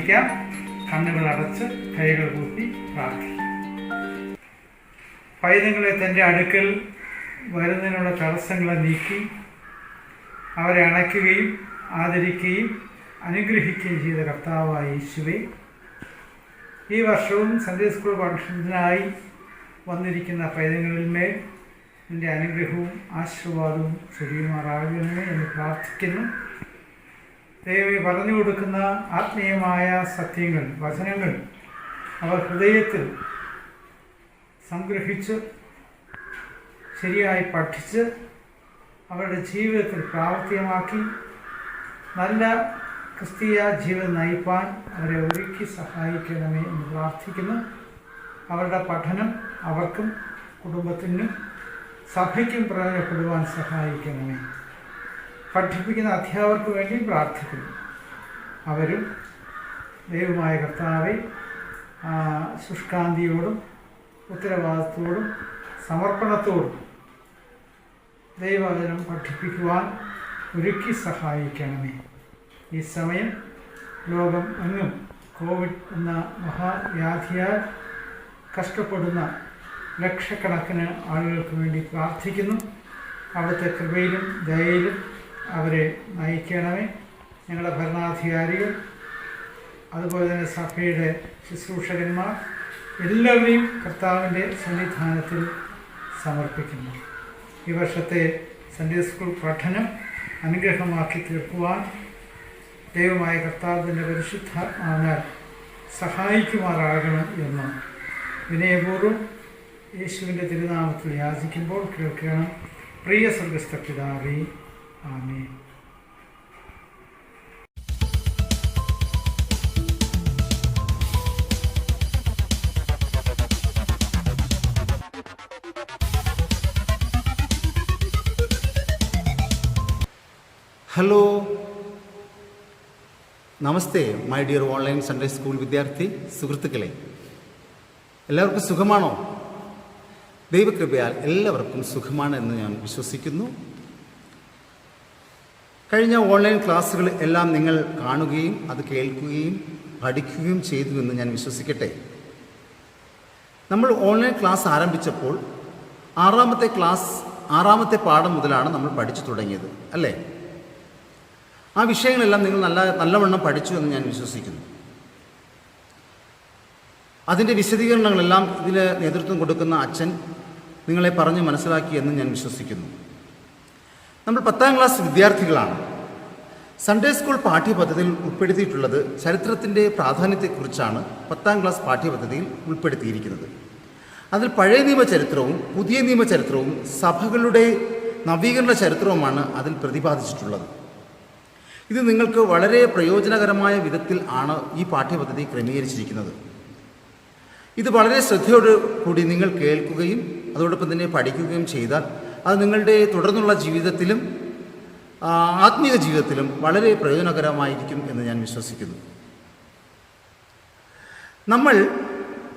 ആയിരിക്കാം. കണ്ണുകൾ അടച്ച് കൈകൾ കൂപ്പി പ്രാർത്ഥിക്കും. പൈതങ്ങളെ തൻ്റെ അടുക്കൽ വരുന്നതിനുള്ള തടസ്സങ്ങളെ നീക്കി അവരെ അണയ്ക്കുകയും ആദരിക്കുകയും അനുഗ്രഹിക്കുകയും ചെയ്ത കർത്താവായ യേശുവേ, ഈ വർഷവും സൺഡേ സ്കൂൾ പഠനത്തിനായി വന്നിരിക്കുന്ന പൈതങ്ങളിന്മേൽ നിൻ്റെ അനുഗ്രഹവും ആശീർവാദവും ചൊരിയുമാറാകണമേ എന്ന് പ്രാർത്ഥിക്കുന്നു. ദൈവമേ, പറഞ്ഞു കൊടുക്കുന്ന ആത്മീയമായ സത്യങ്ങൾ, വചനങ്ങൾ അവർ ഹൃദയത്തിൽ സംഗ്രഹിച്ച് ശരിയായി പഠിച്ച് അവരുടെ ജീവിതത്തിൽ പ്രാവർത്തികമാക്കി നല്ല ക്രിസ്തീയ ജീവിതം നയിപ്പാൻ അവരെ ഒരുക്കി സഹായിക്കണമേ എന്ന് പ്രാർത്ഥിക്കുന്നു. അവരുടെ പഠനം അവർക്കും കുടുംബത്തിനും സഭയ്ക്കും പ്രയോജനപ്പെടുവാൻ സഹായിക്കണമേ. പഠിപ്പിക്കുന്ന അധ്യാപകർക്ക് വേണ്ടി പ്രാർത്ഥിക്കുന്നു. അവരും ദൈവമായ കർത്താവെ ശുഷ്കാന്തിയോടും ഉത്തരവാദിത്വത്തോടും സമർപ്പണത്തോടും ദൈവവചനം പഠിപ്പിക്കുവാൻ ഒരുക്കി സഹായിക്കണമേ. ഈ സമയം ലോകം എങ്ങും കോവിഡ് എന്ന മഹാവ്യാധിയാൽ കഷ്ടപ്പെടുന്ന ലക്ഷക്കണക്കിന് ആളുകൾക്ക് വേണ്ടി പ്രാർത്ഥിക്കുന്നു. അവിടുത്തെ കൃപയിലും ദയയിലും അവരെ നയിക്കണമേ. ഞങ്ങളുടെ ഭരണാധികാരികൾ, അതുപോലെ തന്നെ സഭയുടെ ശുശ്രൂഷകന്മാർ എല്ലാവരെയും കർത്താവിൻ്റെ സന്നിധാനത്തിൽ സമർപ്പിക്കുന്നു. ഈ വർഷത്തെ സൺഡേ സ്കൂൾ പഠനം അനുഗ്രഹമാക്കി തീർക്കുവാൻ ദൈവമായ കർത്താവിൻ്റെ പരിശുദ്ധാത്മാവിനാൽ സഹായിക്കുമാറാകണം എന്ന് വിനയപൂർവ്വം യേശുവിൻ്റെ തിരുനാമത്തിൽ യാചിക്കുമ്പോൾ കേൾക്കണം. പ്രിയ സ്വർഗ്ഗസ്ഥ പിതാവേ, ആമേൻ. ഹലോ, നമസ്തേ my dear online Sunday school വിദ്യാർത്ഥി സുഹൃത്തുക്കളെ, എല്ലാവർക്കും സുഖമാണോ? ദൈവകൃപയാൽ എല്ലാവർക്കും സുഖമാണ് എന്ന് ഞാൻ വിശ്വസിക്കുന്നു. കഴിഞ്ഞ ഓൺലൈൻ ക്ലാസ്സുകൾ എല്ലാം നിങ്ങൾ കാണുകയും അത് കേൾക്കുകയും പഠിക്കുകയും ചെയ്തു എന്ന് ഞാൻ വിശ്വസിക്കട്ടെ. നമ്മൾ ഓൺലൈൻ ക്ലാസ് ആരംഭിച്ചപ്പോൾ ആറാമത്തെ പാഠം മുതലാണ് നമ്മൾ പഠിച്ചു തുടങ്ങിയത്, അല്ലേ? ആ വിഷയങ്ങളെല്ലാം നിങ്ങൾ നല്ലവണ്ണം പഠിച്ചു എന്ന് ഞാൻ വിശ്വസിക്കുന്നു. അതിൻ്റെ വിശദീകരണങ്ങളെല്ലാം ഇതിൽ നേതൃത്വം കൊടുക്കുന്ന അച്ഛൻ നിങ്ങളെ പറഞ്ഞ് മനസ്സിലാക്കിയെന്ന് ഞാൻ വിശ്വസിക്കുന്നു. നമ്മൾ 10ാം ക്ലാസ് വിദ്യാർത്ഥികളാണ്. സൺഡേ സ്കൂൾ പാഠ്യപദ്ധതിയിൽ ഉൾപ്പെടുത്തിയിട്ടുള്ളത് ചരിത്രത്തിൻ്റെ പ്രാധാന്യത്തെക്കുറിച്ചാണ് 10ാം ക്ലാസ് പാഠ്യപദ്ധതിയിൽ ഉൾപ്പെടുത്തിയിരിക്കുന്നത്. അതിൽ പഴയ നിയമ ചരിത്രവും പുതിയ നിയമ ചരിത്രവും സഭകളുടെ നവീകരണ ചരിത്രവുമാണ് അതിൽ പ്രതിപാദിച്ചിട്ടുള്ളത്. ഇത് നിങ്ങൾക്ക് വളരെ പ്രയോജനകരമായ വിധത്തിൽ ആണ് ഈ പാഠ്യപദ്ധതി ക്രമീകരിച്ചിരിക്കുന്നത്. ഇത് വളരെ ശ്രദ്ധയോടു കൂടി നിങ്ങൾ കേൾക്കുകയും അതോടൊപ്പം തന്നെ പഠിക്കുകയും ചെയ്താൽ അത് നിങ്ങളുടെ തുടർന്നുള്ള ജീവിതത്തിലും ആത്മീയ ജീവിതത്തിലും വളരെ പ്രയോജനകരമായിരിക്കും എന്ന് ഞാൻ വിശ്വസിക്കുന്നു. നമ്മൾ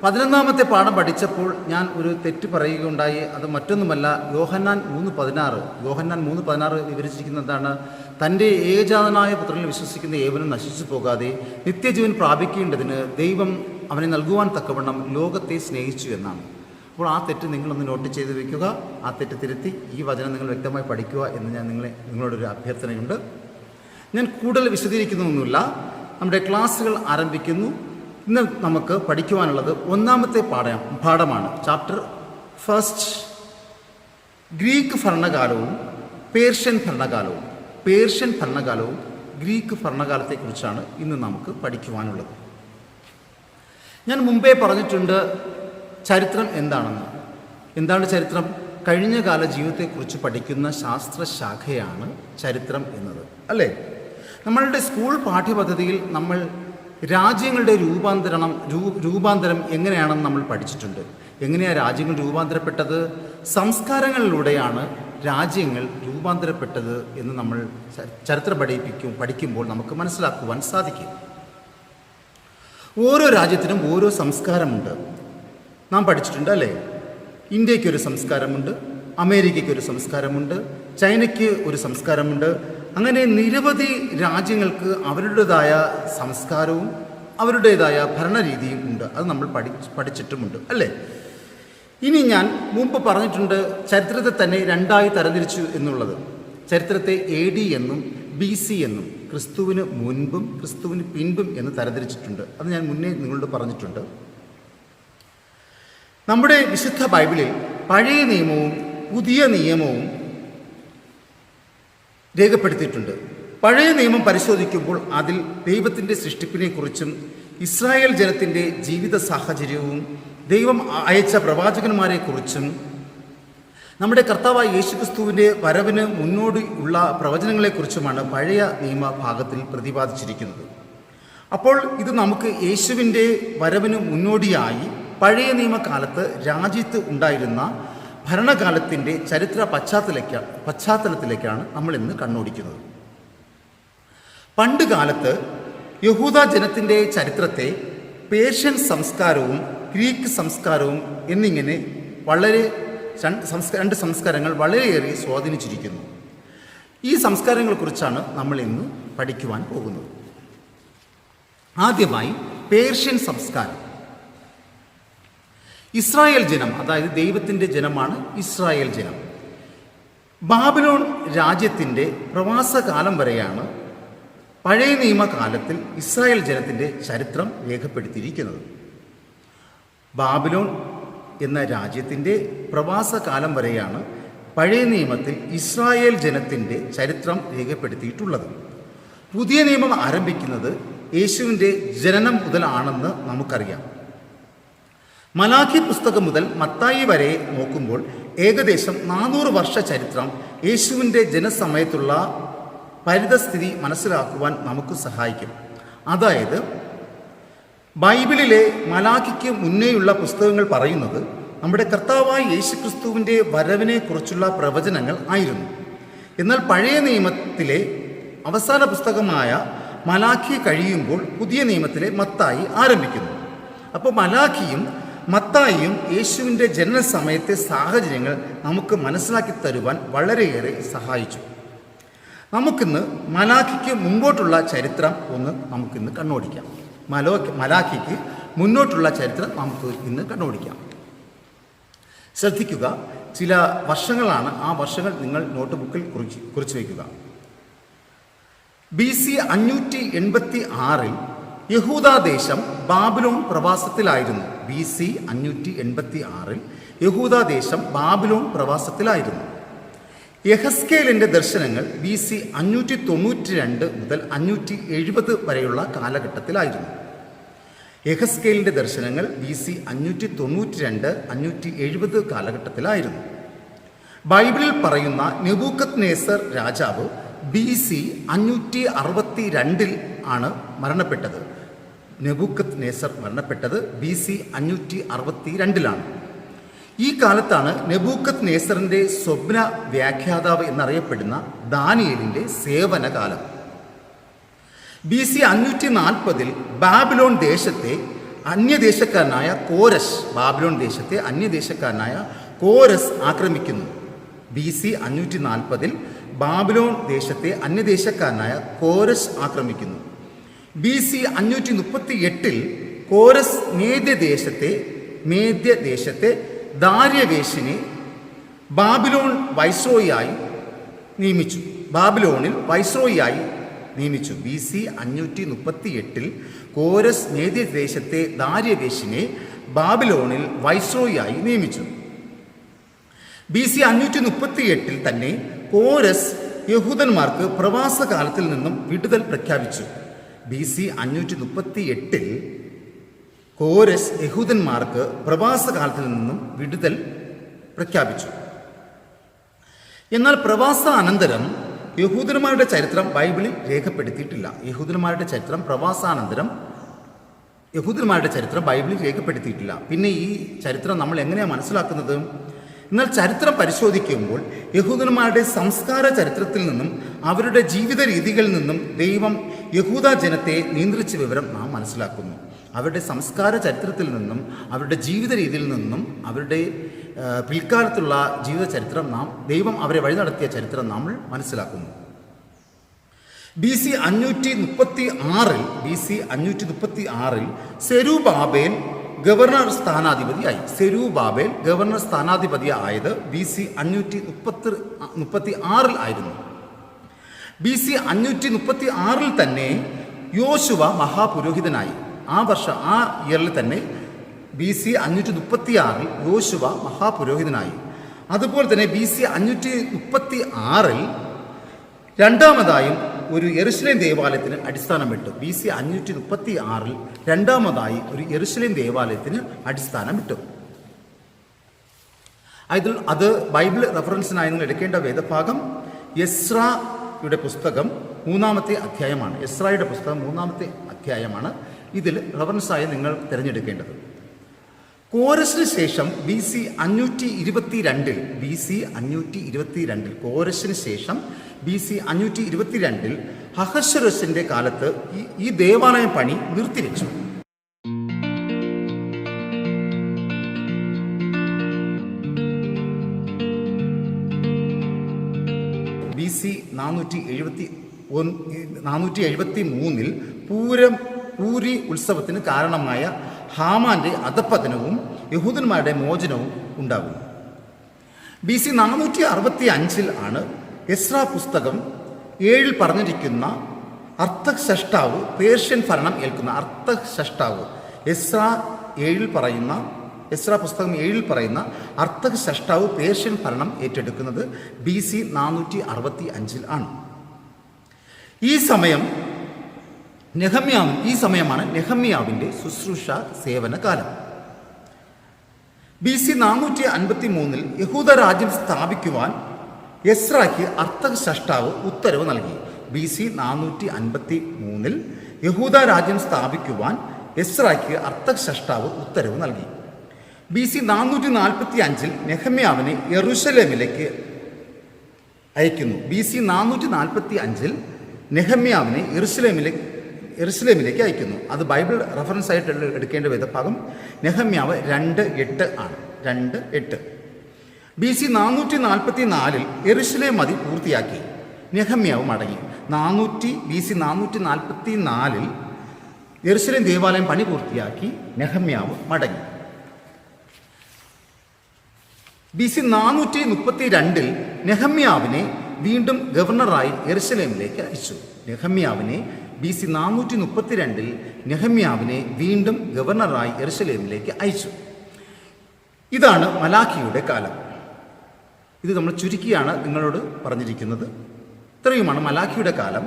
11ാമത്തെ പാഠം പഠിച്ചപ്പോൾ ഞാൻ ഒരു തെറ്റ് പറയുകയുണ്ടായി. അത് മറ്റൊന്നുമല്ല, യോഹന്നാൻ 3:16 വിവരിച്ചിരിക്കുന്നതാണ്, തൻ്റെ ഏകജാതനായ പുത്രനിൽ വിശ്വസിക്കുന്ന ഏവനും നശിച്ചു പോകാതെ നിത്യജീവൻ പ്രാപിക്കേണ്ടതിന് ദൈവം അവനെ നൽകുവാൻ തക്കവണ്ണം ലോകത്തെ സ്നേഹിച്ചു എന്നാണ്. അപ്പോൾ ആ തെറ്റ് നിങ്ങളൊന്ന് നോട്ട് ചെയ്ത് വയ്ക്കുക, ആ തെറ്റ് തിരുത്തി ഈ വചനം നിങ്ങൾ വ്യക്തമായി പഠിക്കുക എന്ന് ഞാൻ നിങ്ങളോടൊരു അഭ്യർത്ഥനയുണ്ട്. ഞാൻ കൂടുതൽ വിശദീകരിക്കുന്നൊന്നുമില്ല. നമ്മുടെ ക്ലാസ്സുകൾ ആരംഭിക്കുന്നു. ഇന്ന് നമുക്ക് പഠിക്കുവാനുള്ളത് 1ാമത്തെ പാഠമാണ്. ചാപ്റ്റർ 1 ഗ്രീക്ക് ഭരണകാലവും പേർഷ്യൻ ഭരണകാലവും ഗ്രീക്ക് ഭരണകാലത്തെക്കുറിച്ചാണ് ഇന്ന് നമുക്ക് പഠിക്കുവാനുള്ളത്. ഞാൻ മുമ്പേ പറഞ്ഞിട്ടുണ്ട് ചരിത്രം എന്താണെന്ന്. എന്താണ് ചരിത്രം? കഴിഞ്ഞകാല ജീവിതത്തെക്കുറിച്ച് പഠിക്കുന്ന ശാസ്ത്രശാഖയാണ് ചരിത്രം എന്നത്, അല്ലേ? നമ്മളുടെ സ്കൂൾ പാഠ്യപദ്ധതിയിൽ നമ്മൾ രാജ്യങ്ങളുടെ രൂപാന്തരം എങ്ങനെയാണെന്ന് നമ്മൾ പഠിച്ചിട്ടുണ്ട്. എങ്ങനെയാണ് രാജ്യങ്ങൾ രൂപാന്തരപ്പെട്ടത്? സംസ്കാരങ്ങളിലൂടെയാണ് രാജ്യങ്ങൾ രൂപാന്തരപ്പെട്ടത് എന്ന് നമ്മൾ ചരിത്രം പഠിക്കുമ്പോൾ നമുക്ക് മനസ്സിലാക്കുവാൻ സാധിക്കും. ഓരോ രാജ്യത്തിനും ഓരോ സംസ്കാരമുണ്ട്, നാം പഠിച്ചിട്ടുണ്ട്, അല്ലേ? ഇന്ത്യക്കൊരു സംസ്കാരമുണ്ട്, അമേരിക്കയ്ക്കൊരു സംസ്കാരമുണ്ട്, ചൈനയ്ക്ക് ഒരു സംസ്കാരമുണ്ട്. അങ്ങനെ നിരവധി രാജ്യങ്ങൾക്ക് അവരുടേതായ സംസ്കാരവും അവരുടേതായ ഭരണരീതിയും ഉണ്ട്. അത് നമ്മൾ പഠിച്ചിട്ടുമുണ്ട് അല്ലേ? ഇനി ഞാൻ മുമ്പ് പറഞ്ഞിട്ടുണ്ട് ചരിത്രത്തെ തന്നെ രണ്ടായി തരംതിരിച്ചു എന്നുള്ളത്. ചരിത്രത്തെ AD എന്നും BC എന്നും, ക്രിസ്തുവിന് മുൻപും ക്രിസ്തുവിന് പിൻപും എന്ന് തരംതിരിച്ചിട്ടുണ്ട്. അത് ഞാൻ മുന്നേ നിങ്ങളോട് പറഞ്ഞിട്ടുണ്ട്. നമ്മുടെ വിശുദ്ധ ബൈബിളിൽ പഴയ നിയമവും പുതിയ നിയമവും രേഖപ്പെടുത്തിയിട്ടുണ്ട്. പഴയ നിയമം പരിശോധിക്കുമ്പോൾ അതിൽ ദൈവത്തിൻ്റെ സൃഷ്ടിപ്പിനെക്കുറിച്ചും ഇസ്രായേൽ ജനത്തിൻ്റെ ജീവിത സാഹചര്യവും ദൈവം അയച്ച പ്രവാചകന്മാരെക്കുറിച്ചും നമ്മുടെ കർത്താവായ യേശുക്രിസ്തുവിൻ്റെ വരവിന് മുന്നോടിയുള്ള പ്രവചനങ്ങളെക്കുറിച്ചുമാണ് പഴയ നിയമ ഭാഗത്തിൽ പ്രതിപാദിച്ചിരിക്കുന്നത്. അപ്പോൾ ഇത് നമുക്ക് യേശുവിൻ്റെ വരവിന് മുന്നോടിയായി പഴയ നിയമകാലത്ത് രാജ്യത്ത് ഉണ്ടായിരുന്ന ഭരണകാലത്തിൻ്റെ ചരിത്ര പശ്ചാത്തലത്തിലേക്കാണ് നമ്മൾ ഇന്ന് കണ്ണോടിക്കുന്നത്. പണ്ട് കാലത്ത് യഹൂദ ജനത്തിൻ്റെ ചരിത്രത്തെ പേർഷ്യൻ സംസ്കാരവും ഗ്രീക്ക് സംസ്കാരവും എന്നിങ്ങനെ രണ്ട് സംസ്കാരങ്ങൾ വളരെയേറെ സ്വാധീനിച്ചിരിക്കുന്നു. ഈ സംസ്കാരങ്ങളെക്കുറിച്ചാണ് നമ്മൾ ഇന്ന് പഠിക്കുവാൻ പോകുന്നത്. ആദ്യമായി പേർഷ്യൻ സംസ്കാരം. ഇസ്രായേൽ ജനം, അതായത് ദൈവത്തിൻ്റെ ജനമാണ് ഇസ്രായേൽ ജനം. ബാബിലോൺ രാജ്യത്തിൻ്റെ പ്രവാസകാലം വരെയാണ് പഴയ നിയമകാലത്തിൽ ഇസ്രായേൽ ജനത്തിൻ്റെ ചരിത്രം രേഖപ്പെടുത്തിയിരിക്കുന്നത്. ബാബിലോൺ എന്ന രാജ്യത്തിൻ്റെ പ്രവാസകാലം വരെയാണ് പഴയ നിയമത്തിൽ ഇസ്രായേൽ ജനത്തിൻ്റെ ചരിത്രം രേഖപ്പെടുത്തിയിട്ടുള്ളത്. പുതിയ നിയമം ആരംഭിക്കുന്നത് യേശുവിൻ്റെ ജനനം മുതലാണെന്ന് നമുക്കറിയാം. മലാഖി പുസ്തകം മുതൽ മത്തായി വരെ നോക്കുമ്പോൾ ഏകദേശം 400 വർഷ ചരിത്രം യേശുവിൻ്റെ ജനസമയത്തുള്ള പരിതസ്ഥിതി മനസ്സിലാക്കുവാൻ നമുക്ക് സഹായിക്കും. അതായത് ബൈബിളിലെ മലാഖിക്ക് മുന്നേയുള്ള പുസ്തകങ്ങൾ പറയുന്നത് നമ്മുടെ കർത്താവായ യേശുക്രിസ്തുവിൻ്റെ വരവിനെക്കുറിച്ചുള്ള പ്രവചനങ്ങൾ ആയിരുന്നു. എന്നാൽ പഴയ നിയമത്തിലെ അവസാന പുസ്തകമായ മലാഖി കഴിയുമ്പോൾ പുതിയ നിയമത്തിലെ മത്തായി ആരംഭിക്കുന്നു. അപ്പോൾ മലാഖിയും മത്തായിയും യേശുവിൻ്റെ ജനന സമയത്തെ സാഹചര്യങ്ങൾ നമുക്ക് മനസ്സിലാക്കി തരുവാൻ വളരെയേറെ സഹായിച്ചു. നമുക്കിന്ന് മലാഖിക്ക് മുമ്പോട്ടുള്ള ചരിത്രം നമുക്കിന്ന് കണ്ണോടിക്കാം. മലാഖിക്ക് മുന്നോട്ടുള്ള ചരിത്രം നമുക്ക് ഇന്ന് കണ്ണോടിക്കാം. ശ്രദ്ധിക്കുക, ചില വർഷങ്ങളാണ്. ആ വർഷങ്ങൾ നിങ്ങൾ നോട്ട് ബുക്കിൽ കുറിച്ച് വയ്ക്കുക. BC 586 യഹൂദാദേശം ബാബിലോൺ പ്രവാസത്തിലായിരുന്നു. BC 586 യഹൂദാദേശം ബാബിലോൺ പ്രവാസത്തിലായിരുന്നു. യഹസ്കേലിൻ്റെ ദർശനങ്ങൾ BC 592 മുതൽ 570 വരെയുള്ള കാലഘട്ടത്തിലായിരുന്നു. യഹസ്കേലിൻ്റെ ദർശനങ്ങൾ BC 592, 570 കാലഘട്ടത്തിലായിരുന്നു. ബൈബിളിൽ പറയുന്ന നെബൂഖദ്നേസർ രാജാവ് BC 562 ആണ് മരണപ്പെട്ടത്. നെബൂഖദ്നേസർ മരണപ്പെട്ടത് BC 562 ഈ കാലത്താണ് നെബൂഖദ്നേസറിൻ്റെ സ്വപ്ന വ്യാഖ്യാതാവ് എന്നറിയപ്പെടുന്ന ദാനിയേലിൻ്റെ സേവനകാലം. BC 540 ബാബിലോൺ ദേശത്തെ അന്യദേശക്കാരനായ കോരസ് ആക്രമിക്കുന്നു. BC 540 ബാബിലോൺ ദേശത്തെ അന്യദേശക്കാരനായ കോരസ് ആക്രമിക്കുന്നു. BC 538 കോരസ് മേദ്യദേശത്തെ ദാര്യവേശിനെ ബാബിലോണിൽ വൈസ്രോയിയായി നിയമിച്ചു. BC 538 കോരസ് മേദ്യദേശത്തെ ദാര്യവേശിനെ ബാബിലോണിൽ വൈസ്രോയിയായി നിയമിച്ചു. BC 538 തന്നെ കോരസ് യഹൂദന്മാർക്ക് പ്രവാസകാലത്തിൽ നിന്നും വിടുതൽ പ്രഖ്യാപിച്ചു. BC 538 കോരസ് യഹൂദന്മാർക്ക് പ്രവാസകാലത്തിൽ നിന്നും വിടുതൽ പ്രഖ്യാപിച്ചു. എന്നാൽ പ്രവാസാനന്തരം യഹൂദന്മാരുടെ ചരിത്രം ബൈബിളിൽ രേഖപ്പെടുത്തിയിട്ടില്ല. യഹൂദന്മാരുടെ ചരിത്രം ബൈബിളിൽ രേഖപ്പെടുത്തിയിട്ടില്ല. പിന്നെ ഈ ചരിത്രം നമ്മൾ എങ്ങനെയാണ് മനസ്സിലാക്കുന്നത്? എന്നാൽ ചരിത്രം പരിശോധിക്കുമ്പോൾ യഹൂദന്മാരുടെ സംസ്കാര ചരിത്രത്തിൽ നിന്നും അവരുടെ ജീവിത രീതികളിൽ നിന്നും ദൈവം യഹൂദ ജനത്തെ നിയന്ത്രിച്ച വിവരം നാം മനസ്സിലാക്കുന്നു. അവരുടെ സംസ്കാര ചരിത്രത്തിൽ നിന്നും അവരുടെ ജീവിത രീതിയിൽ നിന്നും അവരുടെ പിൽക്കാലത്തുള്ള ജീവിത ചരിത്രം ദൈവം അവരെ വഴി നടത്തിയ ചരിത്രം നമ്മൾ മനസ്സിലാക്കുന്നു. BC 536 സെരൂബാബേൽ ഗവർണർ സ്ഥാനാധിപതിയായത് BC 536 ആയിരുന്നു. BC 536 തന്നെ യോശുവ മഹാപുരോഹിതനായി. ആ ഇയറിൽ തന്നെ BC 536 യോശുവ മഹാപുരോഹിതനായി. അതുപോലെ തന്നെ BC 536 രണ്ടാമതായും ഒരു യെരുശലേം ദേവാലയത്തിന് അടിസ്ഥാനമിട്ടു. BC 536 രണ്ടാമതായി ഒരു യെരുശലേം ദേവാലയത്തിന് അടിസ്ഥാനമിട്ടു. അത് ബൈബിൾ റെഫറൻസിനായി നിങ്ങൾ എടുക്കേണ്ട വേദഭാഗം എസ്രായുടെ പുസ്തകം 3-ാമത്തെ അധ്യായമാണ്. എസ്രായുടെ പുസ്തകം 3-ാമത്തെ അധ്യായമാണ് ഇതിൽ റെഫറൻസായി നിങ്ങൾ തിരഞ്ഞെടുക്കേണ്ടത്. കോരസിന് ശേഷം BC 522 കോരസിന് ശേഷം BC 522 അഹശ്വേരോശിന്റെ കാലത്ത് ഈ ദേവാലയം പണി നിർത്തിവെച്ചു. BC 473 പൂരി ഉത്സവത്തിന് കാരണമായ ഹാമാന്റെ അധപ്പതനവും യഹൂദന്മാരുടെ മോചനവും ഉണ്ടാകും. BC 465 ആണ് എസ്രാ പുസ്തകം 7 പറഞ്ഞിരിക്കുന്ന അർത്ഥഷഷ്ടാവ് പേർഷ്യൻ ഭരണം ഏൽക്കുന്ന അർത്ഥഷഷ്ടാവ്. എസ്രാ പുസ്തകം 7 പറയുന്ന അർത്ഥഷഷ്ടാവ് പേർഷ്യൻ ഭരണം ഏറ്റെടുക്കുന്നത് BC 465 ആണ്. ഈ സമയമാണ് നെഹമ്യാവിൻ്റെ ശുശ്രൂഷ സേവന കാലം. BC 453 യഹൂദ രാജ്യം സ്ഥാപിക്കുവാൻ എസ്രായ്ക്ക് അർത്ഥഷഷ്ടാവ് ഉത്തരവ് നൽകി. BC 453 യഹൂദ രാജ്യം സ്ഥാപിക്കുവാൻ എസ്രായ്ക്ക് അർത്ഥഷഷ്ടാവ് ഉത്തരവ് നൽകി. BC 445 നെഹമ്യാവിനെ യെരൂശലേമിലേക്ക് അയക്കുന്നു. BC 445 നെഹമ്യാവിനെ യെരൂശലേമിലേക്ക് അയക്കുന്നു. അത് ബൈബിൾ റെഫറൻസ് ആയിട്ട് എടുക്കേണ്ട വേദഭാഗം നെഹമ്യാവ് 2:8 ആണ്. 2:8. BC 444 യെരൂശലേം മതി പൂർത്തിയാക്കി നെഹമ്യാവ് മടങ്ങി. BC 444 യെരൂശലേം ദേവാലയം പണി പൂർത്തിയാക്കി നെഹമ്യാവ് മടങ്ങി. BC 432 നെഹമ്യാവിനെ വീണ്ടും ഗവർണറായി യെരൂശലേമിലേക്ക് അയച്ചു. BC 432 നെഹമ്യാവിനെ വീണ്ടും ഗവർണറായി യെരൂശലേമിലേക്ക് അയച്ചു. ഇതാണ് മലാഖിയുടെ കാലം. ഇത് നമ്മൾ ചുരുക്കിയാണ് നിങ്ങളോട് പറഞ്ഞിരിക്കുന്നത്. ഇത്രയുമാണ് മലാഖിയുടെ കാലം.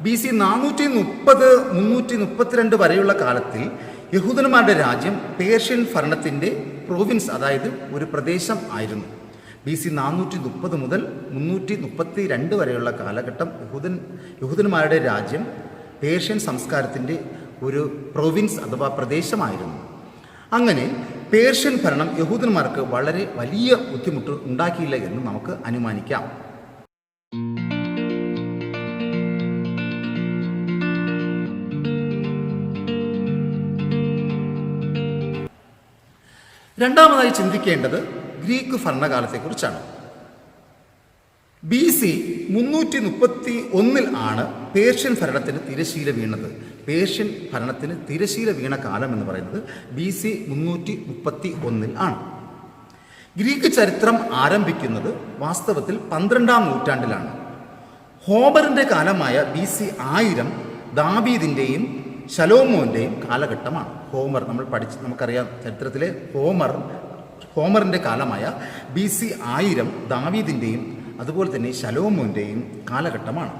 BC 430-332 വരെയുള്ള കാലത്തിൽ യഹൂദന്മാരുടെ രാജ്യം പേർഷ്യൻ ഭരണത്തിൻ്റെ പ്രൊവിൻസ്, അതായത് ഒരു പ്രദേശം ആയിരുന്നു. BC 430 മുതൽ 332 വരെയുള്ള കാലഘട്ടം യഹൂദന്മാരുടെ രാജ്യം പേർഷ്യൻ സംസ്കാരത്തിൻ്റെ ഒരു പ്രൊവിൻസ് അഥവാ പ്രദേശമായിരുന്നു. അങ്ങനെ പേർഷ്യൻ ഭരണം യഹൂദന്മാർക്ക് വളരെ വലിയ ബുദ്ധിമുട്ട് ഉണ്ടാക്കിയില്ല എന്ന് നമുക്ക് അനുമാനിക്കാം. രണ്ടാമതായി ചിന്തിക്കേണ്ടത് ഗ്രീക്ക് ഭരണകാലത്തെക്കുറിച്ചാണ്. BC 331 ആണ് പേർഷ്യൻ ഭരണത്തിന് തിരശീല വീണത്. പേർഷ്യൻ ഭരണത്തിന് തിരശീല വീണ കാലം എന്ന് പറയുന്നത് BC 331 ആണ്. ഗ്രീക്ക് ചരിത്രം ആരംഭിക്കുന്നത് വാസ്തവത്തിൽ 12-ാം നൂറ്റാണ്ടിലാണ്. ഹോമറിൻ്റെ കാലമായ BC 1000 ദാവീദിൻ്റെയും ശലോമോൻ്റെയും കാലഘട്ടമാണ്. നമുക്കറിയാം ചരിത്രത്തിലെ ഹോമറിൻ്റെ കാലമായ BC 1000 ദാവീദിൻ്റെയും അതുപോലെ തന്നെ ശലോമോൻ്റെയും കാലഘട്ടമാണ്.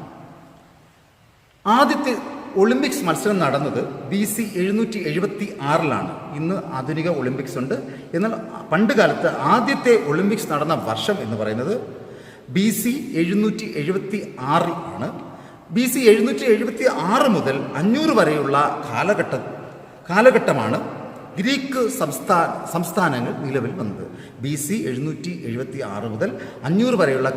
ആദ്യത്തെ ഒളിമ്പിക്സ് മത്സരം നടന്നത് BC 776 ഇന്ന് ആധുനിക ഒളിമ്പിക്സ് ഉണ്ട്. എന്നാൽ പണ്ട് കാലത്ത് ആദ്യത്തെ ഒളിമ്പിക്സ് നടന്ന വർഷം എന്ന് പറയുന്നത് BC 776 ആണ്. BC 776 മുതൽ 500 വരെയുള്ള കാലഘട്ടമാണ് ഗ്രീക്ക് സംസ്ഥാനങ്ങൾ നിലവിൽ വന്നത്. BC 776 മുതൽ 500 വരെയുള്ള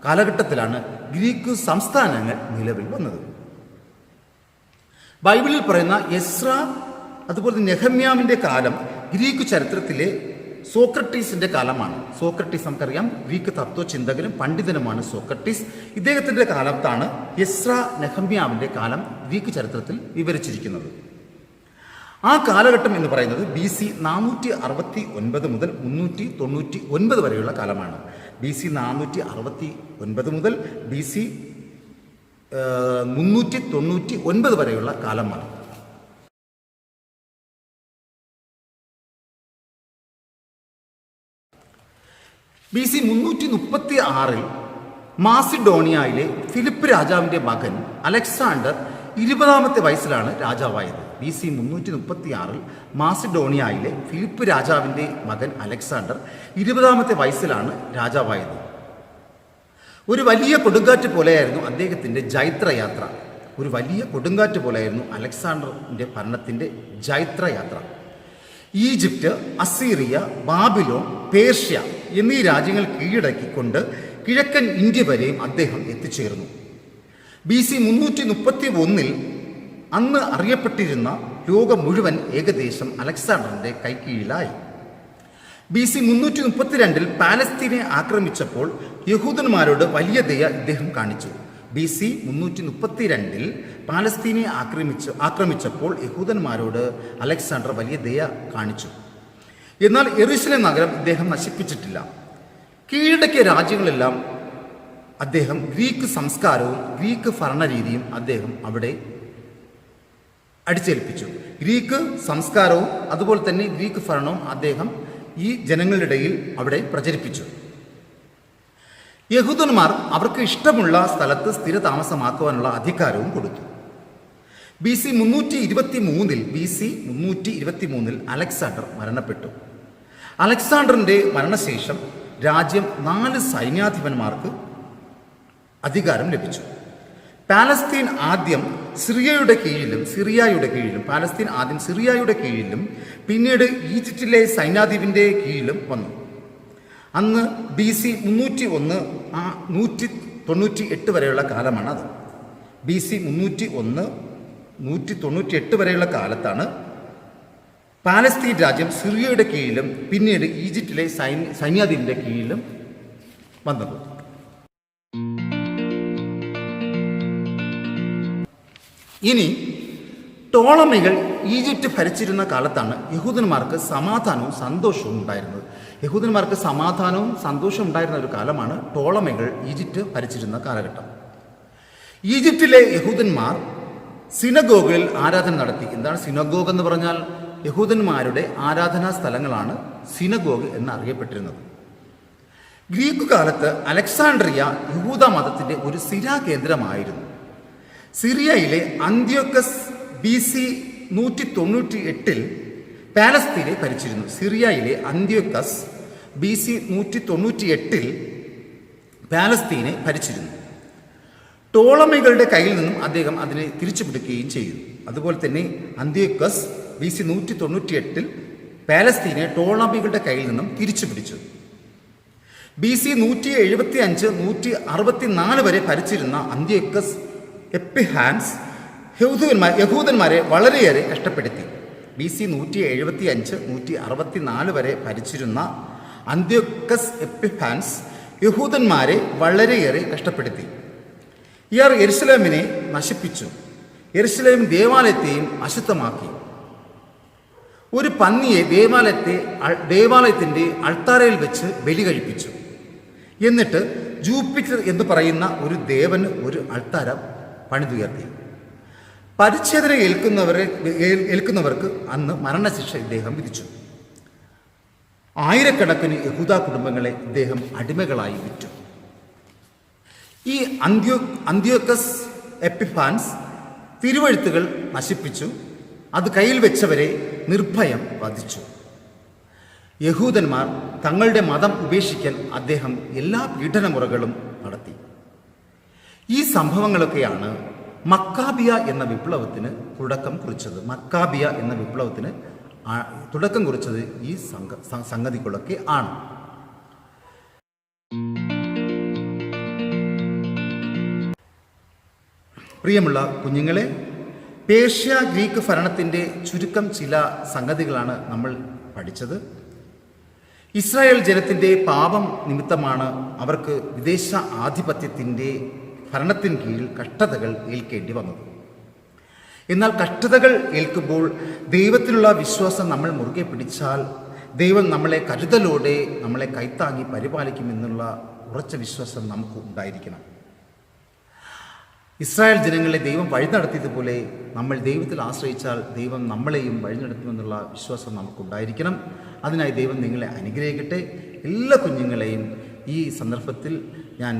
കാലഘട്ടത്തിലാണ് ഗ്രീക്ക് സംസ്ഥാനങ്ങൾ നിലവിൽ വന്നത്. ബൈബിളിൽ പറയുന്ന എസ്രാ അതുപോലെ നെഹമ്യാവിൻ്റെ കാലം ഗ്രീക്ക് ചരിത്രത്തിലെ സോക്രട്ടീസിന്റെ കാലമാണ്. സോക്രട്ടീസ് നമുക്കറിയാം, ഗ്രീക്ക് തത്വചിന്തകനും പണ്ഡിതനുമാണ് സോക്രട്ടീസ്. ഇദ്ദേഹത്തിന്റെ കാലത്താണ് എസ്ര നെഹമ്യാവിന്റെ കാലം ഗ്രീക്ക് ചരിത്രത്തിൽ വിവരിച്ചിരിക്കുന്നത്. ആ കാലഘട്ടം എന്ന് പറയുന്നത് BC 469 മുതൽ 399 വരെയുള്ള കാലമാണ്. BC 469 മുതൽ BC 399 വരെയുള്ള കാലമാണ്. BC 336 മാസിഡോണിയയിലെ ഫിലിപ്പ് രാജാവിൻ്റെ മകൻ അലക്സാണ്ടർ 20ാമത്തെ വയസ്സിലാണ് രാജാവായത്. BC 336 മാസിഡോണിയയിലെ ഫിലിപ്പ് രാജാവിൻ്റെ മകൻ അലക്സാണ്ടർ 20ാമത്തെ വയസ്സിലാണ് രാജാവായത്. ഒരു വലിയ കൊടുങ്കാറ്റ് പോലെയായിരുന്നു അദ്ദേഹത്തിൻ്റെ ജൈത്രയാത്ര. ഒരു വലിയ കൊടുങ്കാറ്റ് പോലെയായിരുന്നു അലക്സാണ്ടറിൻ്റെ ഭരണത്തിൻ്റെ ജൈത്രയാത്ര. ഈജിപ്റ്റ്, അസീറിയ, ബാബിലോൺ, പേർഷ്യ എന്നീ രാജ്യങ്ങൾ കീഴടക്കിക്കൊണ്ട് കിഴക്കൻ ഇന്ത്യ വരെയും അദ്ദേഹം എത്തിച്ചേർന്നു. BC 331 അന്ന് അറിയപ്പെട്ടിരുന്ന ലോകം മുഴുവൻ ഏകദേശം അലക്സാണ്ടറിൻ്റെ കൈക്കീഴിലായി. BC 332 പാലസ്തീനെ ആക്രമിച്ചപ്പോൾ യഹൂദന്മാരോട് വലിയ ദയ ഇദ്ദേഹം കാണിച്ചു. BC 332 പാലസ്തീനെ ആക്രമിച്ചപ്പോൾ യഹൂദന്മാരോട് അലക്സാണ്ടർ വലിയ ദയ കാണിച്ചു. എന്നാൽ യെരൂശലേം നഗരം ഇദ്ദേഹം നശിപ്പിച്ചിട്ടില്ല. കീഴടക്കിയ രാജ്യങ്ങളെല്ലാം അദ്ദേഹം ഗ്രീക്ക് സംസ്കാരവും ഗ്രീക്ക് ഭരണരീതിയും അദ്ദേഹം അവിടെ അടിച്ചേൽപ്പിച്ചു. ഗ്രീക്ക് സംസ്കാരവും അതുപോലെ തന്നെ ഗ്രീക്ക് ഭരണവും അദ്ദേഹം ഈ ജനങ്ങളുടെ ഇടയിൽ അവിടെ പ്രചരിപ്പിച്ചു. യഹൂദന്മാർ അവർക്ക് ഇഷ്ടമുള്ള സ്ഥലത്ത് സ്ഥിരതാമസമാക്കുവാനുള്ള അധികാരവും കൊടുത്തു. BC 323 അലക്സാണ്ടർ മരണപ്പെട്ടു. അലക്സാണ്ടറിൻ്റെ മരണശേഷം രാജ്യം 4 സൈന്യാധിപന്മാർക്ക് അധികാരം ലഭിച്ചു. പാലസ്തീൻ ആദ്യം സിറിയയുടെ കീഴിലും പാലസ്തീൻ ആദ്യം സിറിയയുടെ കീഴിലും പിന്നീട് ഈജിപ്തിലെ സൈന്യാധിപൻ്റെ കീഴിലും വന്നു. അന്ന് BC 198 വരെയുള്ള കാലമാണ് അത്. BC 198 വരെയുള്ള കാലത്താണ് പാലസ്തീൻ രാജ്യം സിറിയയുടെ കീഴിലും പിന്നീട് ഈജിപ്തിലെ സൈന്യാധിപൻ്റെ കീഴിലും വന്നത്. ഇനി ടോളമികൾ ഈജിപ്റ്റ് ഭരിച്ചിരുന്ന കാലത്താണ് യഹൂദന്മാർക്ക് സമാധാനവും സന്തോഷവും ഉണ്ടായിരുന്നത്. യഹൂദന്മാർക്ക് സമാധാനവും സന്തോഷവും ഉണ്ടായിരുന്ന ഒരു കാലമാണ് ടോളമികൾ ഈജിപ്റ്റ് ഭരിച്ചിരുന്ന കാലഘട്ടം. ഈജിപ്തിലെ യഹൂദന്മാർ സിനഗോഗിൽ ആരാധന നടത്തി. എന്താണ് സിനഗോഗ് എന്ന് പറഞ്ഞാൽ? യഹൂദന്മാരുടെ ആരാധനാ സ്ഥലങ്ങളാണ് സിനഗോഗ് എന്നറിയപ്പെട്ടിരുന്നത്. ഗ്രീക്ക് കാലത്ത് അലക്സാണ്ട്രിയ യഹൂദ മതത്തിൻ്റെ ഒരു സ്ഥിരാകേന്ദ്രമായിരുന്നു. സിറിയയിലെ അന്ത്യോക്കസ് BC 198 പാലസ്തീനെ ഭരിച്ചിരുന്നു. സിറിയയിലെ അന്ത്യോക്കസ് BC 198 പാലസ്തീനെ ഭരിച്ചിരുന്നു. ടോളമികളുടെ കയ്യിൽ നിന്നും അദ്ദേഹം അതിനെ തിരിച്ചുപിടിക്കുകയും ചെയ്തു. അതുപോലെ തന്നെ അന്ത്യോക്കസ് BC 198 പാലസ്തീനെ ടോളമികളുടെ കയ്യിൽ നിന്നും തിരിച്ചുപിടിച്ചു. BC 175-164 വരെ ഭരിച്ചിരുന്ന അന്ത്യോക്കസ് എപ്പിഫാനസ് യഹൂദന്മാരെ വളരെയേറെ കഷ്ടപ്പെടുത്തി. BC 175-164 വരെ ഭരിച്ചിരുന്ന അന്ത്യോക്കസ് എപ്പിഫാനസ് യഹൂദന്മാരെ വളരെയേറെ കഷ്ടപ്പെടുത്തി. ഇയാൾ യെരുശലേമിനെ നശിപ്പിച്ചു. യെരുശലേം ദേവാലയത്തെയും അശുദ്ധമാക്കി. ഒരു പന്നിയെ ദേവാലയത്തിൻ്റെ അൾത്താരയിൽ വെച്ച് ബലി കഴിപ്പിച്ചു. എന്നിട്ട് ജൂപ്പിറ്റർ എന്ന് പറയുന്ന ഒരു ദേവന് ഒരു അൾത്താര പണിതുയർത്തി. പരിച്ഛേദന ഏൽക്കുന്നവർക്ക് അന്ന് മരണശിക്ഷ ഇദ്ദേഹം വിധിച്ചു. ആയിരക്കണക്കിന് യഹൂദ കുടുംബങ്ങളെ ഇദ്ദേഹം അടിമകളായി വിറ്റു. ഈ അന്ത്യോക്കസ് എപ്പിഫാനസ് തിരുവെഴുത്തുകൾ നശിപ്പിച്ചു. അത് കയ്യിൽ വെച്ചവരെ നിർഭയം വധിച്ചു. യഹൂദന്മാർ തങ്ങളുടെ മതം ഉപേക്ഷിക്കാൻ അദ്ദേഹം എല്ലാ പീഡനമുറകളും നടത്തി. ഈ സംഭവങ്ങളൊക്കെയാണ് മക്കാബിയ എന്ന വിപ്ലവത്തിന് തുടക്കം കുറിച്ചത് ഈ സംഗതികളൊക്കെ ആണ്. പ്രിയമുള്ള കുഞ്ഞുങ്ങളെ, പേർഷ്യ ഗ്രീക്ക് ഭരണത്തിൻ്റെ ചുരുക്കം ചില സംഗതികളാണ് നമ്മൾ പഠിച്ചത്. ഇസ്രായേൽ ജനത്തിൻ്റെ പാപം നിമിത്തമാണ് അവർക്ക് വിദേശ ആധിപത്യത്തിൻ്റെ ഭരണത്തിന് കീഴിൽ കഷ്ടതകൾ ഏൽക്കേണ്ടി വന്നത്. എന്നാൽ കഷ്ടതകൾ ഏൽക്കുമ്പോൾ ദൈവത്തിലുള്ള വിശ്വാസം നമ്മൾ മുറുകെ പിടിച്ചാൽ ദൈവം നമ്മളെ കരുതലോടെ നമ്മളെ കൈത്താങ്ങി പരിപാലിക്കുമെന്നുള്ള ഉറച്ച വിശ്വാസം നമുക്ക് ഉണ്ടായിരിക്കണം. ഇസ്രായേൽ ജനങ്ങളെ ദൈവം വഴി നടത്തിയതുപോലെ നമ്മൾ ദൈവത്തിൽ ആശ്രയിച്ചാൽ ദൈവം നമ്മളെയും വഴി നടത്തുമെന്നുള്ള വിശ്വാസം നമുക്കുണ്ടായിരിക്കണം. അതിനായി ദൈവം നിങ്ങളെ അനുഗ്രഹിക്കട്ടെ. എല്ലാ കുഞ്ഞുങ്ങളെയും ഈ സന്ദർഭത്തിൽ ഞാൻ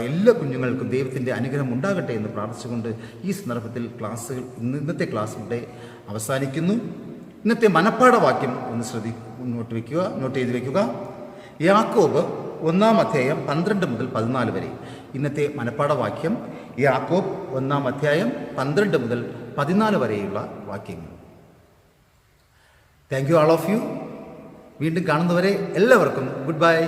എല്ലാ കുഞ്ഞുങ്ങൾക്കും ദൈവത്തിൻ്റെ അനുഗ്രഹം ഉണ്ടാകട്ടെ എന്ന് പ്രാർത്ഥിച്ചുകൊണ്ട് ഈ സന്ദർഭത്തിൽ ഇന്നത്തെ ക്ലാസ് ഇവിടെ അവസാനിക്കുന്നു. ഇന്നത്തെ മനപ്പാഠവാക്യം ഒന്ന് നോട്ട് ചെയ്ത് വയ്ക്കുക. യാക്കോബ് 1-ാം അധ്യായം 12 മുതൽ 14 വരെ. ഇന്നത്തെ മനപ്പാഠവാക്യം യാക്കോബ് 1-ാം അധ്യായം 12 മുതൽ 14 വരെയുള്ള വാക്യങ്ങൾ. Thank you all of you. വീണ്ടും കാണുന്നവരെ എല്ലാവർക്കും ഗുഡ് ബൈ.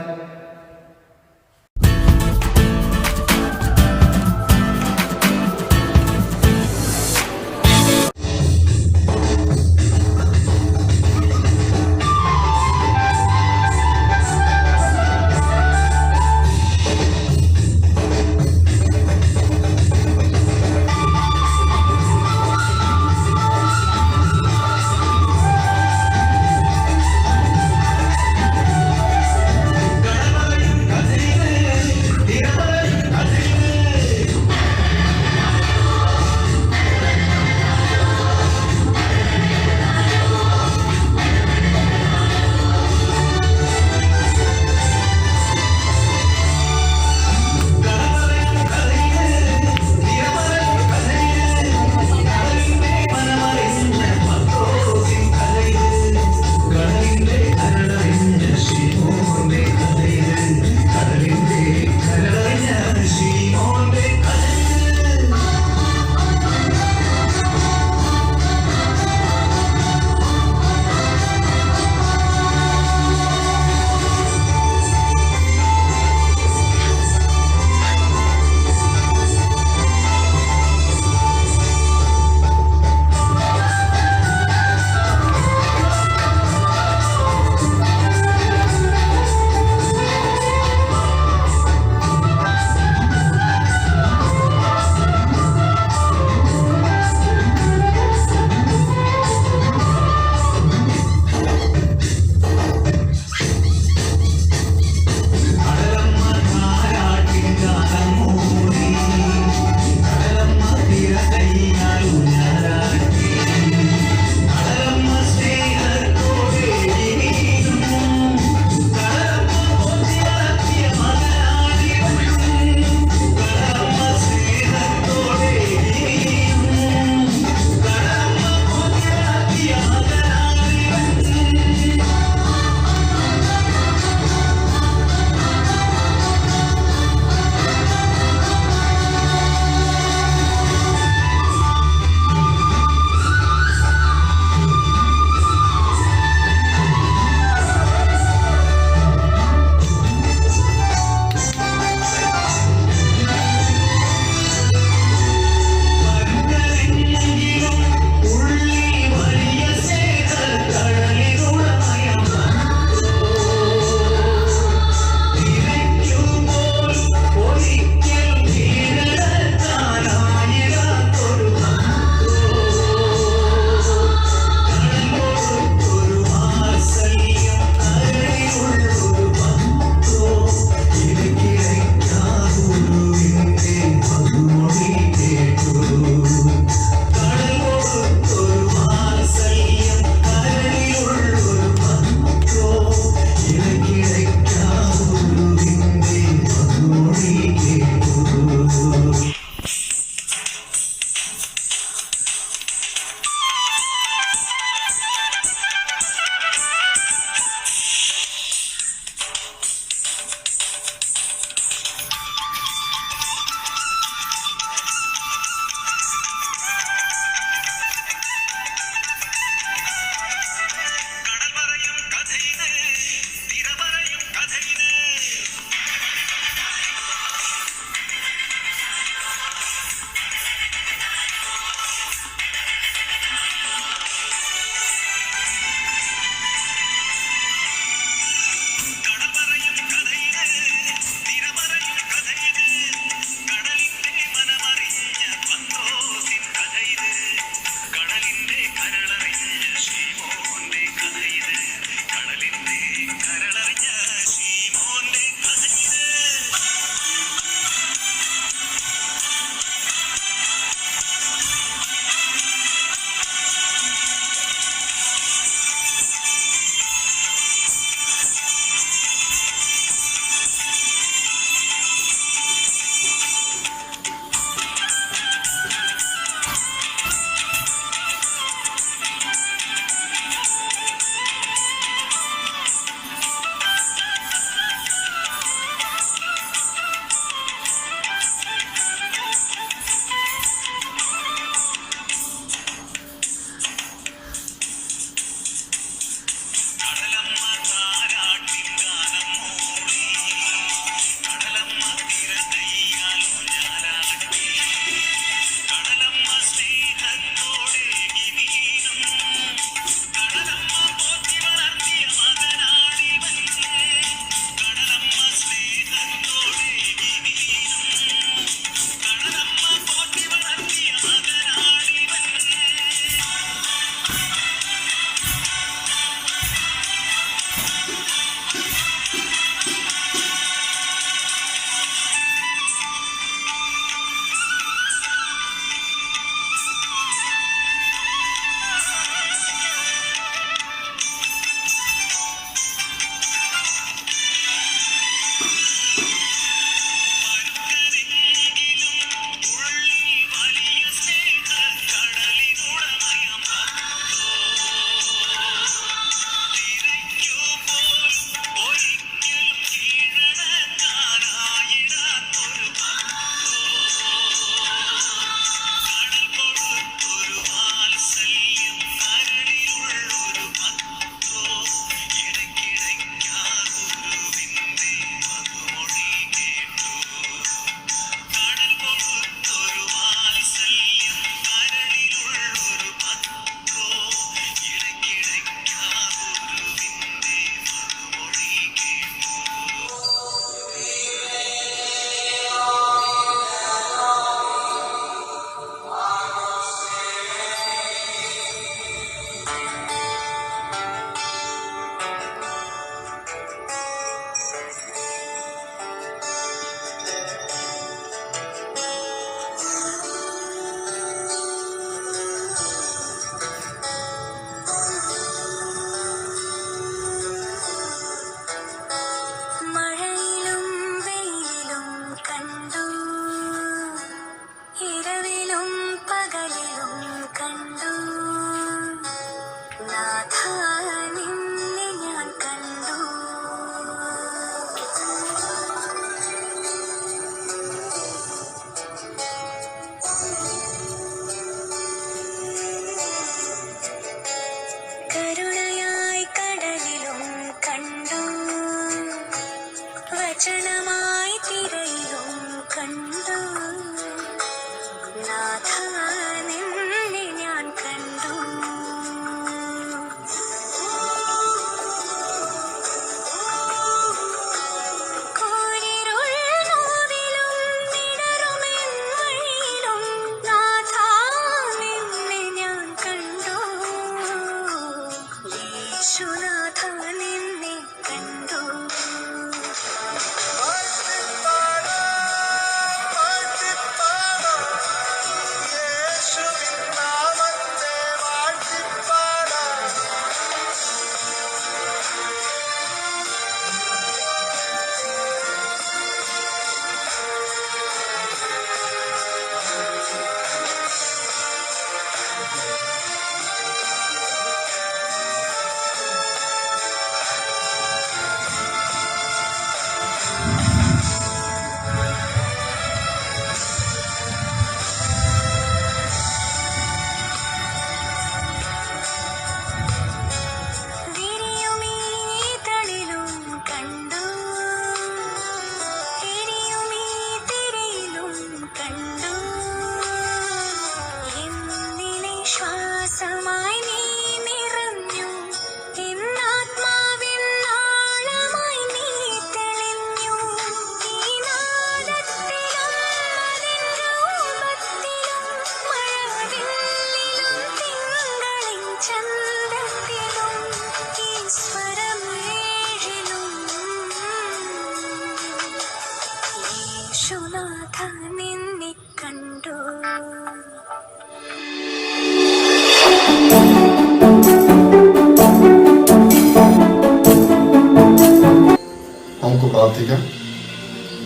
നമുക്ക്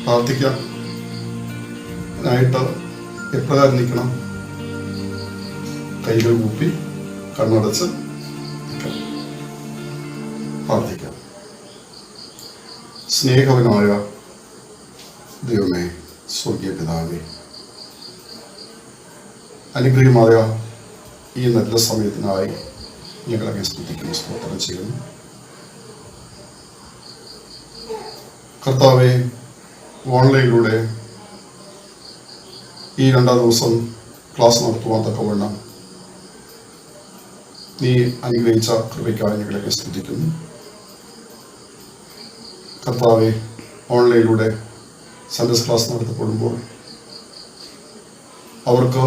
പ്രാർത്ഥിക്കാനായിട്ട് എപ്രകാരം നിൽക്കണം? കൈകൾ കൂപ്പി കണ്ണടച്ച് പ്രാർത്ഥിക്കാം. സ്നേഹവനായ ദൈവമേ, സ്വർഗീയ പിതാവേ, അനുഗ്രഹമായ ഈ നല്ല സമയത്തിനായി ഞങ്ങളെ സ്തുതിക്കുന്നു, സ്തോത്രം ചെയ്യുന്നു. കർത്താവെ, ഓൺലൈനിലൂടെ ഈ 2 ദിവസം ക്ലാസ് നടത്തുവാൻ തക്കവണ്ണം നീ അനുഗ്രഹിച്ച കൃപയ്ക്കായി ഞങ്ങളെ സ്തുതിക്കുന്നു. കർത്താവെ, ഓൺലൈനിലൂടെ സൺഡേസ് ക്ലാസ് നടത്തപ്പെടുമ്പോൾ അവർക്ക്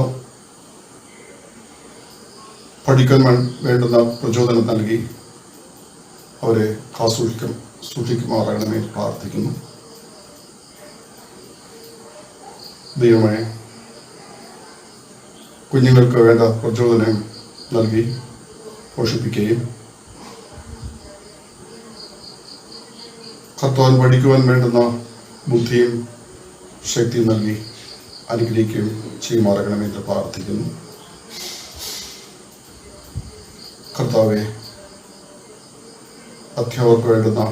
പഠിക്കാൻ വേണ്ടുന്ന പ്രചോദനം നൽകി അവരെ സൂക്ഷിക്കുമാറാകണമെന്ന് പ്രാർത്ഥിക്കുന്നു. ദൈവമേ, കുഞ്ഞുങ്ങൾക്ക് വേണ്ട പ്രചോദനം നൽകി പോഷിപ്പിക്കുകയും കർത്താവിന് പഠിക്കുവാൻ വേണ്ടുന്ന ബുദ്ധിയും ശക്തിയും നൽകി അനുഗ്രഹിക്കുകയും ചെയ്യുമാറാകണമെന്ന് പ്രാർത്ഥിക്കുന്നു. കർത്താവെ, അധ്യാപകർക്ക് വേണ്ടുന്ന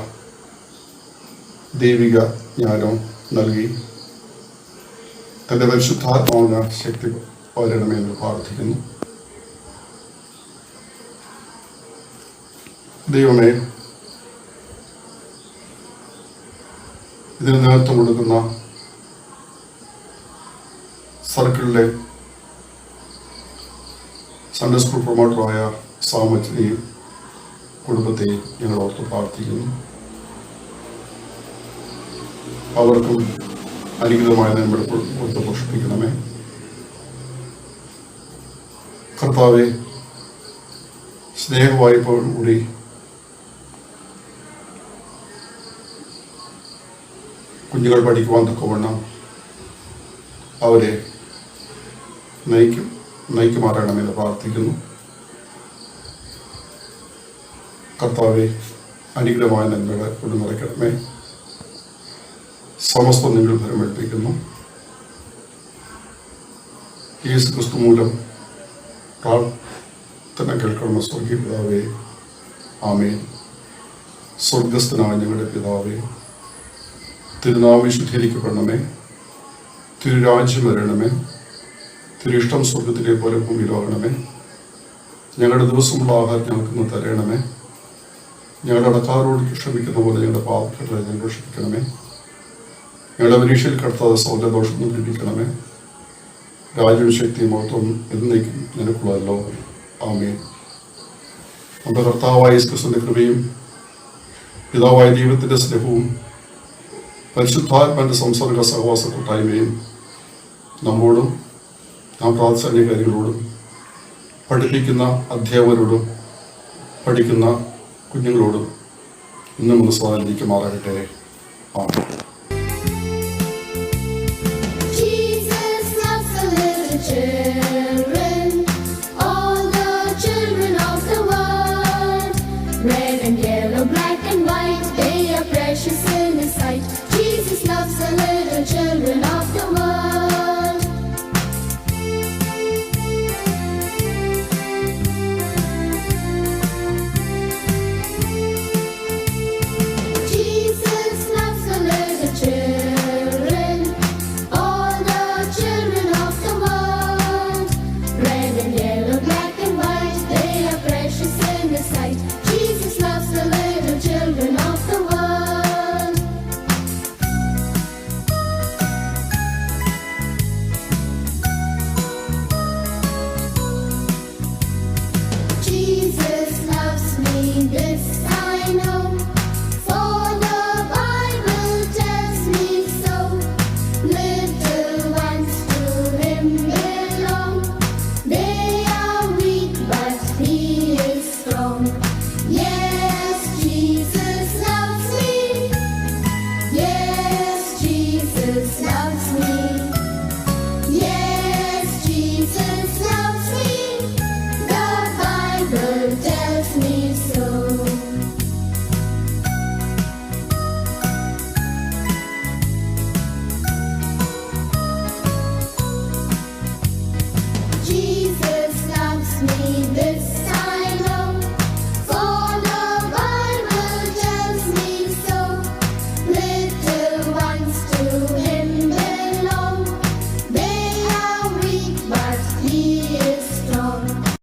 ദൈവിക ജ്ഞാനം നൽകി തൻ്റെ പരിശുദ്ധാത്മാവിന് ശക്തി പകരണമെന്ന് പ്രാർത്ഥിക്കുന്നു. ദൈവമേ, ഇതിന് നേതൃത്വം കൊടുക്കുന്ന സർക്കിളിലെ സൺഡേ സ്കൂൾ പ്രൊമോട്ടറായ സാമത്തിനെയും കുടുംബത്തെയും ഞങ്ങൾ ഓർത്ത് പ്രാർത്ഥിക്കുന്നു. അവർക്കും അനുഗ്രഹമായ നമ്മൾ കൊടുത്ത് പോഷിപ്പിക്കണമേ. കർത്താവെ, സ്നേഹവായ്പയോടുകൂടി കുഞ്ഞുങ്ങൾ പഠിക്കുവാൻ തക്കവണ്ണം അവരെ നയിക്കുമാറാകണമെന്ന് പ്രാർത്ഥിക്കുന്നു. കർത്താവെ, അനുഗ്രഹമായ നന്മകളെ കൊണ്ട് നിറയ്ക്കണമേ. സമസ്തം നിങ്ങൾ ഫലമേൽപ്പിക്കുന്നു. യേശു ക്രിസ്തു മൂലം പ്രാർത്ഥന കേൾക്കണമെന്ന് സ്വർഗീയ പിതാവേ, ആമേൻ. സ്വർഗസ്ഥനായ ഞങ്ങളുടെ പിതാവേ, തിരുനാമം വിശുദ്ധീകരിക്കപ്പെടണമേ. തിരുരാജ്യം വരണമേ. തിരുയിഷ്ടം സ്വർഗത്തിലെ പോലെ ഭൂമിയിലാകണമേ. ഞങ്ങളുടെ ദിവസമുള്ള ആഹാരം ഞങ്ങൾക്ക് തരണമേ. ഞങ്ങളുടെ അടക്കാരോട് ക്ഷമിക്കുന്ന പോലെ ഞങ്ങളുടെ പാപങ്ങളെ ഞങ്ങൾ ക്ഷമിക്കണമേ. ഞങ്ങളുടെ പരീക്ഷയിൽ കടത്താതെ സൗലദോഷം ലഭിക്കണമേ. രാജ്യവും ശക്തിയും മഹത്വം എന്നേക്കും നിനക്കുള്ളതല്ലോ. ആമേൻ. നമ്മുടെ കർത്താവായ യേശു ക്രിസ്തുവിന്റെ കൃപയും പിതാവായ ദൈവത്തിന്റെ സ്നേഹവും പരിശുദ്ധാത്മാവിന്റെ സംസർഗ സഹവാസ കൂട്ടായ്മയും നമ്മോടും നാം പ്രാർത്ഥന കാര്യങ്ങളോടും പഠിപ്പിക്കുന്ന അധ്യാപകരോടും പഠിക്കുന്ന കുഞ്ഞുങ്ങളോടും ഇന്നും ഒന്ന് സ്വാധീനിക്കുമാറാകട്ടെ. ആമേൻ. Jesus loves me, this